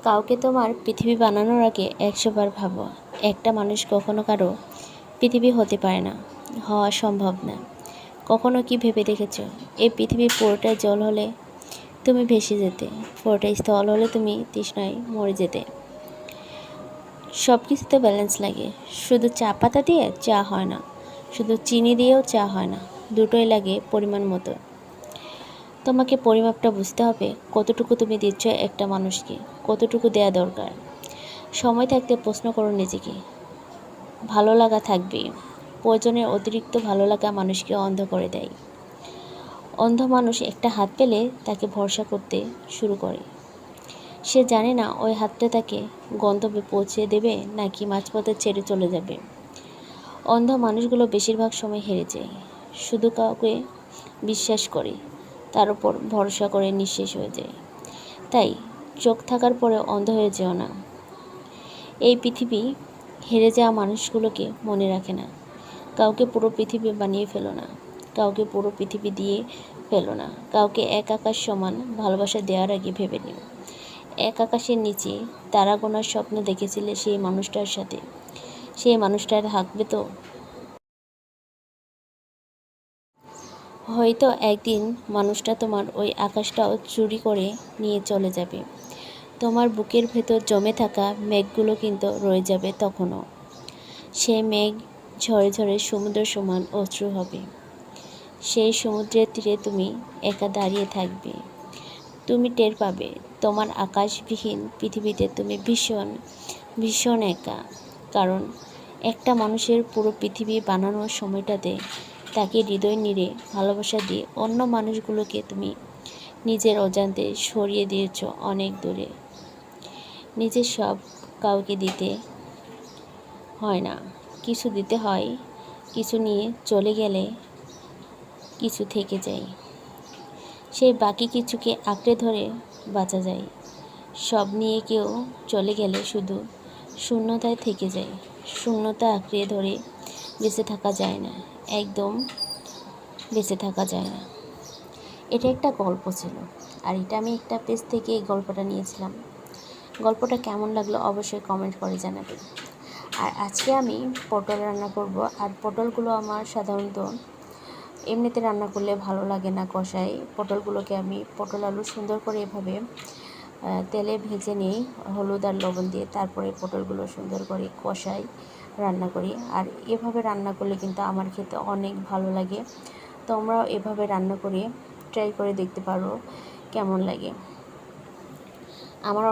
কাউকে তোমার পৃথিবী বানানোর আগে 100 বার ভাবো। একটা মানুষ কখনো কারো পৃথিবী হতে পারে না, হওয়া সম্ভব না। কখনো কি ভেবে দেখেছো, এই পৃথিবী পুরোটাই জল হলে তুমি ভেসে যেতে, পুরোটাই স্থল হলে তুমি তৃষ্ণায় মরে যেতে। সব কিছুতে ব্যালেন্স লাগে। শুধু চা পাতা দিয়ে চা হয় না, শুধু চিনি দিয়েও চা হয় না, দুটোই লাগে পরিমাণ মতো। তোমাকে পরিমাপটা বুঝতে হবে, কতটুকু তুমি দিচ্ছ একটা মানুষকে, কতটুকু দেয়া দরকার। সময় থাকতে প্রশ্ন করো নিজেকে। ভালো লাগা থাকবে, প্রয়োজনের অতিরিক্ত ভালো লাগা মানুষকে অন্ধ করে দেয়। অন্ধ মানুষ একটা হাত পেলে তাকে ভরসা করতে শুরু করে। সে জানে না ওই হাতটা তাকে গন্তব্যে পৌঁছে দেবে নাকি মাঝপথে ছেড়ে চলে যাবে। অন্ধ মানুষগুলো বেশিরভাগ সময় হেরে যায়, শুধু কাউকে বিশ্বাস করে, তার উপর ভরসা করে নিঃশেষ হয়ে যায়। তাই চোখ থাকার পরে অন্ধ হয়ে যেও না। এই পৃথিবী হেরে যাওয়া মানুষগুলোকে মনে রাখে না। কাউকে পুরো পৃথিবী বানিয়ে ফেলো না, কাউকে পুরো পৃথিবী দিয়ে ফেলো না। কাউকে এক আকাশ সমান ভালোবাসা দেওয়ার আগে ভেবে নিও, এক আকাশের নিচে তারা গোনার স্বপ্ন দেখেছিলে সেই মানুষটার সাথে, সেই মানুষটা থাকবে তো? হয়তো একদিন মানুষটা তোমার ওই আকাশটাও চুরি করে নিয়ে চলে যাবে। তোমার বুকের ভেতর জমে থাকা মেঘগুলো কিন্তু রয়ে যাবে তখনও। সেই মেঘ ঝরে ঝরে সমুদ্র সমান অশ্রু হবে। সেই সমুদ্রের তীরে তুমি একা দাঁড়িয়ে থাকবে। তুমি টের পাবে তোমার আকাশবিহীন পৃথিবীতে তুমি ভীষণ ভীষণ একা। কারণ একটা মানুষের পুরো পৃথিবী বানানোর সময়টাতে তাকে হৃদয় নিড়ে ভালোবাসা দিয়ে অন্য মানুষগুলোকে তুমি নিজের অজান্তে সরিয়ে দিয়েছ অনেক দূরে। নিজের সব কাউকে দিতে হয় না, কিছু দিতে হয়। কিছু নিয়ে চলে গেলে কিছু থেকে যায়, সেই বাকি কিছুকে আঁকড়ে ধরে বাঁচা যায়। সব নিয়ে কেউ চলে গেলে শুধু শূন্যতায় থেকে যায়। শূন্যতা আঁকড়ে ধরে বেঁচে থাকা যায় না, একদম বেঁচে থাকা যায় না। এটা একটা গল্প ছিল, আর এটা আমি একটা পেজ থেকে এই গল্পটা নিয়েছিলাম। গল্পটা কেমন লাগলো অবশ্যই কমেন্ট করে জানাবেন। আর আজকে আমি পটল রান্না করব। আর পটলগুলো আমার সাধারণত এমনিতে রান্না করলে ভালো লাগে না কষাই। পটলগুলোকে আমি পটল আলু সুন্দর করে এভাবে তেলে ভেজে নিই হলুদ আর লবণ দিয়ে, তারপরে পটলগুলো সুন্দর করে কষাই, রান্না করি। আর এভাবে রান্না করলে কিন্তু আমার খেতে অনেক ভালো লাগে। তোমরাও এভাবে রান্না করে ট্রাই করে দেখতে পারো কেমন লাগে। আমার